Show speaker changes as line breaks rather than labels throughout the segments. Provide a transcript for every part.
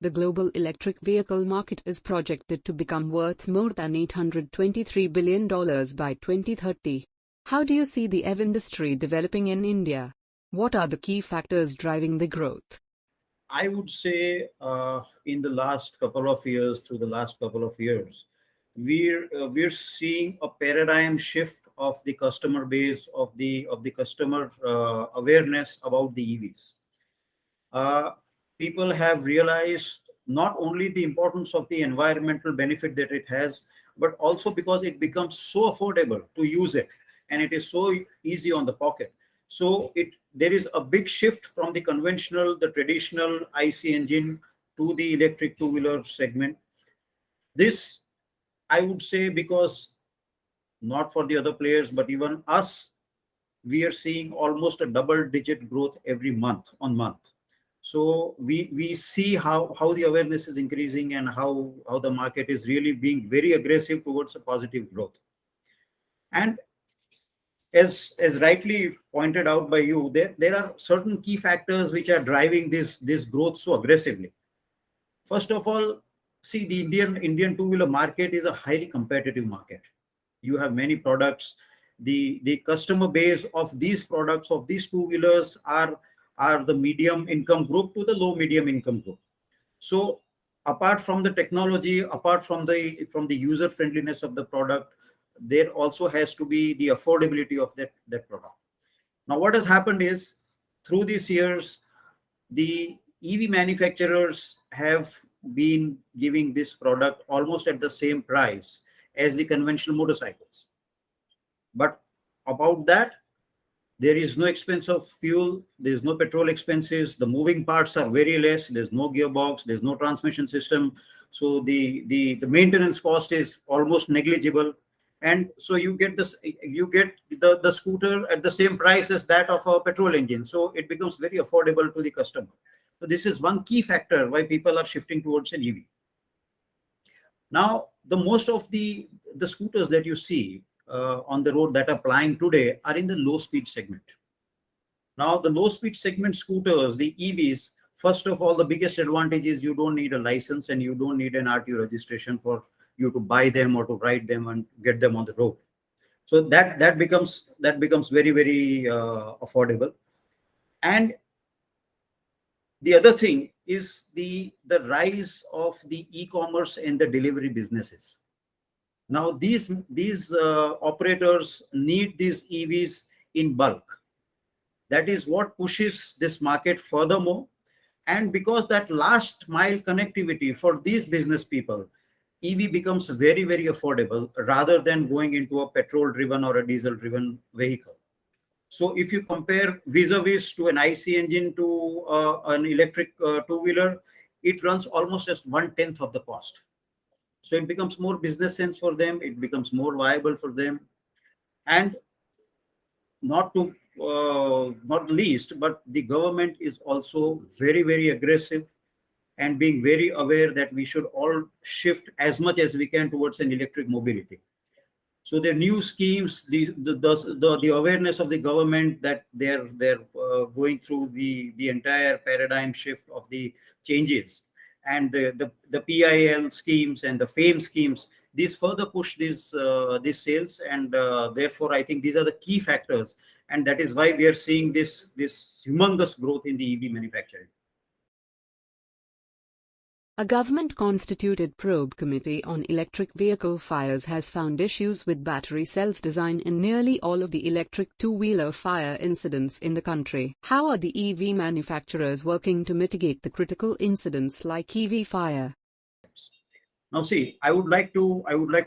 The global electric vehicle market is projected to become worth more than $823 billion by 2030. How do you see the EV industry developing in India? What are the key factors driving the growth?
I would say in the last couple of years, we're seeing a paradigm shift of the customer base, of the customer awareness about the EVs. uh, People have realized not only the importance of the environmental benefit that it has, but also because it becomes so affordable to use it, and it is so easy on the pocket. So it there is a big shift from the traditional IC engine to the electric two-wheeler segment. This, I would say, because not for the other players, but even us, we are seeing almost a double-digit growth every month on month. So we see how the awareness is increasing, and how the market is really being very aggressive towards a positive growth. And as rightly pointed out by you, there are certain key factors which are driving this growth so aggressively. First of all, see, the Indian two-wheeler market is a highly competitive market. You have many products. The customer base of these products, of these two-wheelers, are the medium income group to the low medium income group. So apart from the technology, apart from the user friendliness of the product, there also has to be the affordability of that product. Now, what has happened is, through these years, the EV manufacturers have been giving this product almost at the same price as the conventional motorcycles. But about that, there is no expense of fuel, there's no petrol expenses, the moving parts are very less, there's no gearbox, there's no transmission system. So the maintenance cost is almost negligible. And so you get the scooter at the same price as that of a petrol engine. So it becomes very affordable to the customer. So this is one key factor why people are shifting towards an EV. Now, the most of the scooters that you see on the road that are plying today are in the low speed segment. Now, the low speed segment scooters, the EVs, first of all, the biggest advantage is you don't need a license and you don't need an RTO registration for you to buy them or to ride them and get them on the road. So that becomes very affordable. And the other thing is the rise of the e-commerce and the delivery businesses. Now, these operators need these EVs in bulk. That is what pushes this market furthermore. And because that last mile connectivity for these business people, EV becomes very affordable rather than going into a petrol driven or a diesel driven vehicle. So if you compare vis-a-vis to an IC engine to an electric two-wheeler, it runs almost just one-tenth of the cost. So it becomes more business sense for them. It becomes more viable for them. And not least, but the government is also very aggressive and being very aware that we should all shift as much as we can towards an electric mobility. So the new schemes, the awareness of the government that they're going through the entire paradigm shift of the changes, and the PIL schemes and the FAME schemes, these further push these sales, and therefore I think these are the key factors, and that is why we are seeing this humongous growth in the EV manufacturing.
A government-constituted probe committee on electric vehicle fires has found issues with battery cells design in nearly all of the electric two-wheeler fire incidents in the country. How are the EV manufacturers working to mitigate the critical incidents like EV fire?
Now, see, I would like to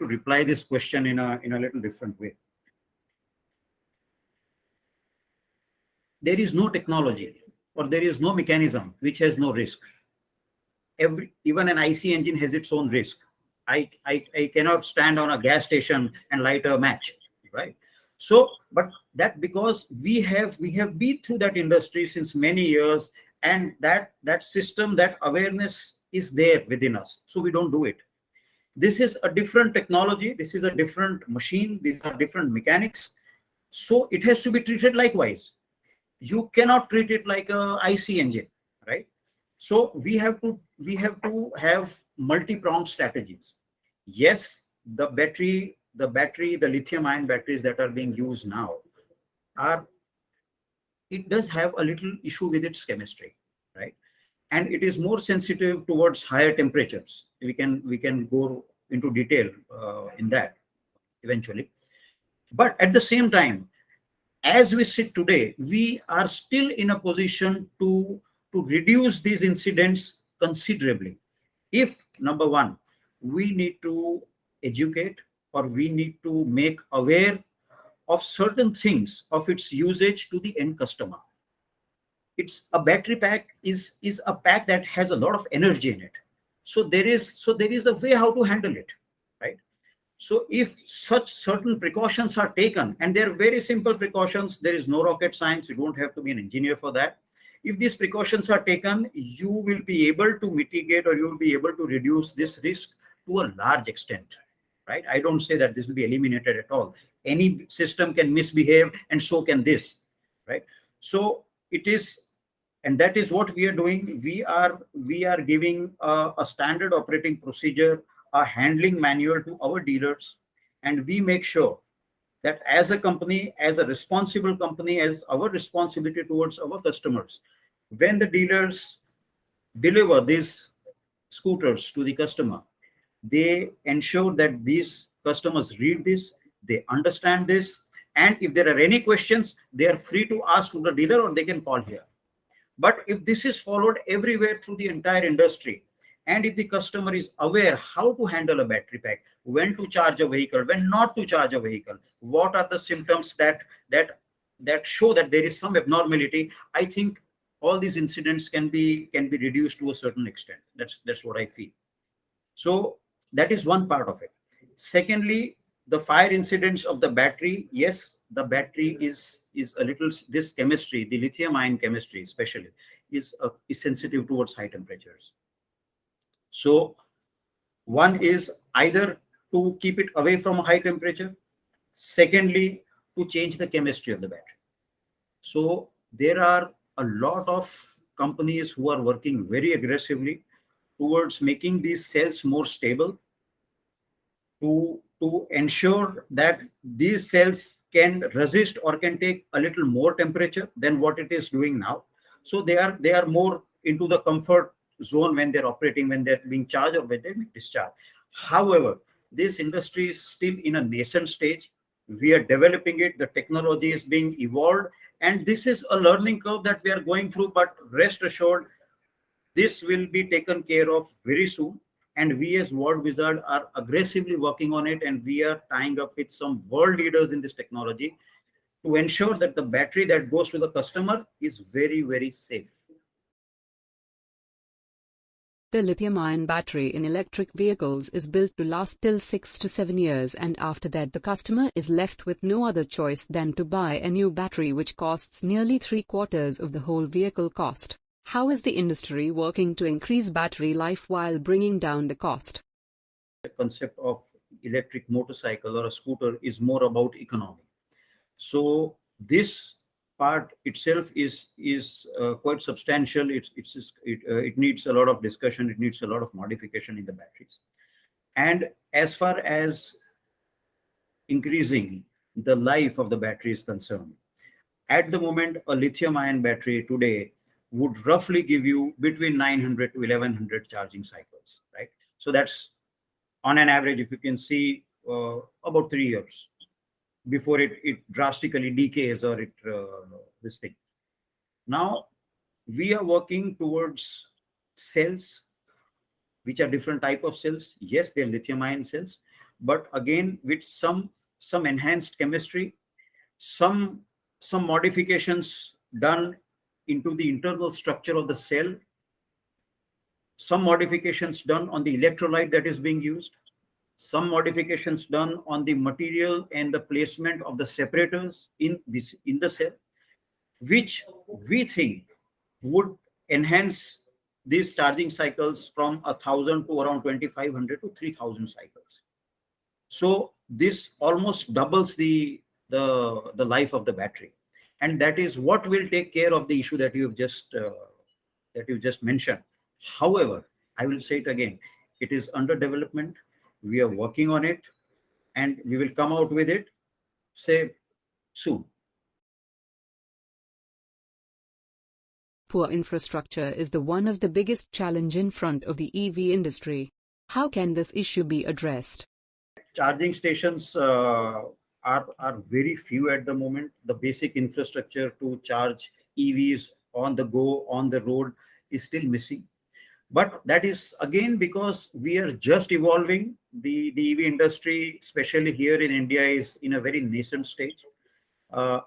reply this question in a little different way. There is no technology or there is no mechanism which has no risk. Even an IC engine has its own risk. I cannot stand on a gas station and light a match, right? So, but that because we have been through that industry since many years, and that system, that awareness is there within us, so we don't do it. This is a different technology. This is a different machine. These are different mechanics. So it has to be treated likewise. You cannot treat it like a IC engine, right? So we have to have multi-pronged strategies. Yes, the lithium ion batteries that are being used now are, it does have a little issue with its chemistry, right? And it is more sensitive towards higher temperatures. We can go into detail in that eventually. But at the same time, as we sit today, we are still in a position to reduce these incidents considerably. If number one, we need to educate, or we need to make aware of certain things of its usage to the end customer. It's a battery pack is a pack that has a lot of energy in it. So there is a way how to handle it, right? So if such certain precautions are taken, and they're very simple precautions, there is no rocket science, you don't have to be an engineer for that. If these precautions are taken, you will be able to mitigate, or you will be able to reduce this risk to a large extent, right? I don't say that this will be eliminated at all. Any system can misbehave, and so can this, right? So it is, and that is what we are doing. We are giving a standard operating procedure, a handling manual to our dealers, and we make sure that as a company, as a responsible company, as our responsibility towards our customers, when the dealers deliver these scooters to the customer, they ensure that these customers read this, they understand this, and if there are any questions, they are free to ask to the dealer, or they can call here. But if this is followed everywhere through the entire industry, and if the customer is aware how to handle a battery pack, when to charge a vehicle, when not to charge a vehicle, what are the symptoms that show that there is some abnormality, I think all these incidents can be reduced to a certain extent. That's what I feel. So that is one part of it. Secondly, the fire incidents of the battery. Yes, the battery is a little, this chemistry, the lithium ion chemistry especially, is sensitive towards high temperatures. So one is either to keep it away from a high temperature. Secondly, to change the chemistry of the battery. So there are a lot of companies who are working very aggressively towards making these cells more stable, to ensure that these cells can resist or can take a little more temperature than what it is doing now. So they are more into the comfort zone when they're operating, when they're being charged, or when they're being discharged. However, this industry is still in a nascent stage. We are developing it, the technology is being evolved, and this is a learning curve that we are going through. But rest assured, this will be taken care of very soon. And we as Wardwizard are aggressively working on it, and we are tying up with some world leaders in this technology to ensure that the battery that goes to the customer is very, very safe.
The lithium-ion battery in electric vehicles is built to last till 6 to 7 years, and after that the customer is left with no other choice than to buy a new battery, which costs nearly 3/4 of the whole vehicle cost. How is the industry working to increase battery life while bringing down the cost?
The concept of electric motorcycle or a scooter is more about economy. So this part itself is quite substantial. It needs a lot of discussion. It needs a lot of modification in the batteries. And as far as increasing the life of the battery is concerned, at the moment, a lithium-ion battery today would roughly give you between 900 to 1100 charging cycles, right? So that's on an average, if you can see, about 3 years before it drastically decays, or it this thing. Now we are working towards cells, which are different type of cells. Yes, they're lithium ion cells, but again with some enhanced chemistry, some some modifications done into the internal structure of the cell, some modifications done on the electrolyte that is being used, some modifications done on the material and the placement of the separators in the cell, which we think would enhance these charging cycles from 1,000 to around 2,500 to 3,000 cycles. So this almost doubles the life of the battery, and that is what will take care of the issue that you have just that you just mentioned. However, I will say it again, it is under development. We are working on it, and we will come out with it, say, soon.
Poor infrastructure is the one of the biggest challenge in front of the EV industry. How can this issue be addressed?
Charging stations are very few at the moment. The basic infrastructure to charge EVs on the go, on the road, is still missing. But that is again because we are just evolving. The EV industry, especially here in India, is in a very nascent stage.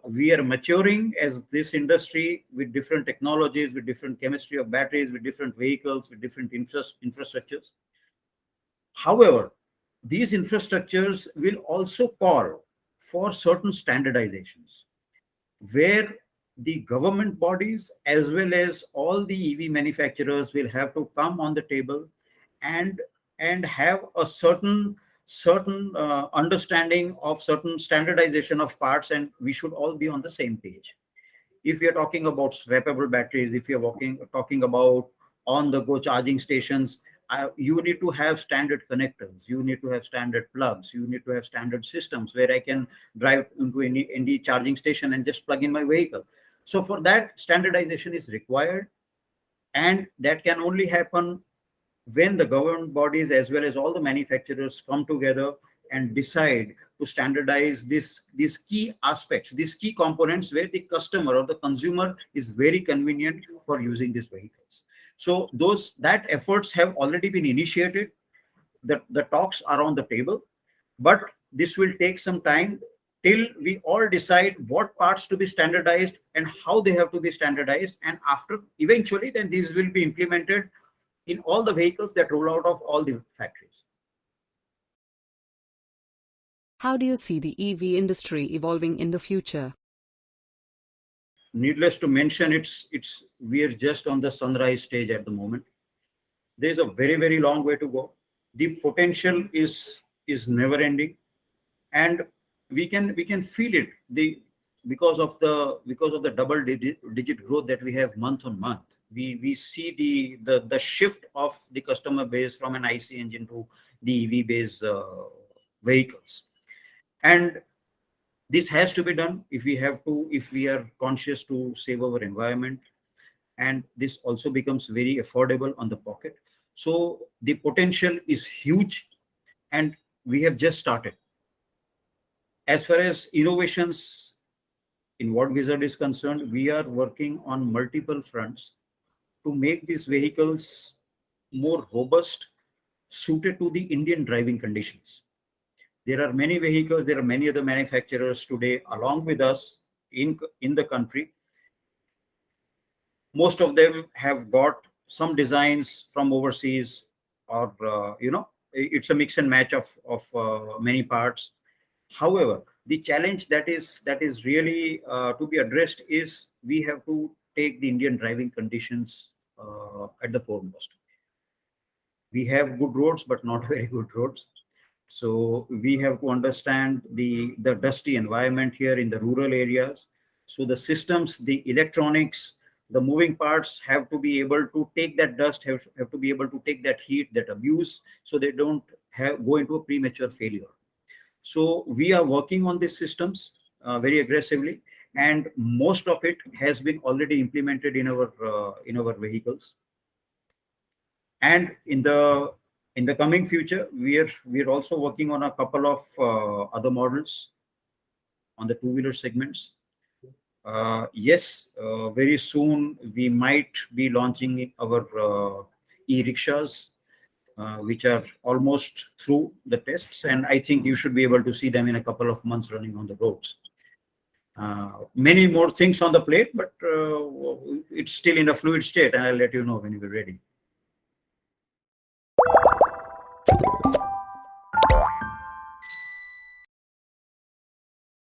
We are maturing as this industry with different technologies, with different chemistry of batteries, with different vehicles, with different infrastructures. However, these infrastructures will also call for certain standardizations where the government bodies as well as all the EV manufacturers will have to come on the table and have a certain understanding of certain standardization of parts, and we should all be on the same page. If we are talking about swappable batteries, if you're talking about on the go charging stations, you need to have standard connectors, you need to have standard plugs, you need to have standard systems where I can drive into any charging station and just plug in my vehicle. So for that, standardization is required, and that can only happen when the government bodies as well as all the manufacturers come together and decide to standardize these key aspects, these key components where the customer or the consumer is very convenient for using these vehicles. So those that efforts have already been initiated. The talks are on the table, but this will take some time till we all decide what parts to be standardized and how they have to be standardized, and after eventually then these will be implemented in all the vehicles that roll out of all the factories.
How do you see the EV industry evolving in the future?
Needless to mention, it's we are just on the sunrise stage at the moment. There's a very long way to go. The potential is never ending, and we can feel it. Because of the double digit growth that we have month on month, we see the shift of the customer base from an IC engine to the EV based vehicles. And this has to be done if we are conscious to save our environment, and this also becomes very affordable on the pocket. So the potential is huge, and we have just started. As far as innovations in Wardwizard is concerned, we are working on multiple fronts to make these vehicles more robust, suited to the Indian driving conditions. There are many vehicles, there are many other manufacturers today along with us in the country. Most of them have got some designs from overseas, or it's a mix and match of many parts. However, the challenge that is really to be addressed is we have to take the Indian driving conditions at the foremost. We have good roads, but not very good roads. So we have to understand the dusty environment here in the rural areas. So the systems, the electronics, the moving parts have to be able to take that dust, have to be able to take that heat, that abuse, so they don't go into a premature failure. So we are working on these systems very aggressively, and most of it has been already implemented in our vehicles. And in the coming future, we are also working on a couple of other models on the two-wheeler segments. Yes, very soon we might be launching our e-rickshaws, which are almost through the tests, and I think you should be able to see them in a couple of months running on the roads. Many more things on the plate, but it's still in a fluid state, and I'll let you know when we're ready.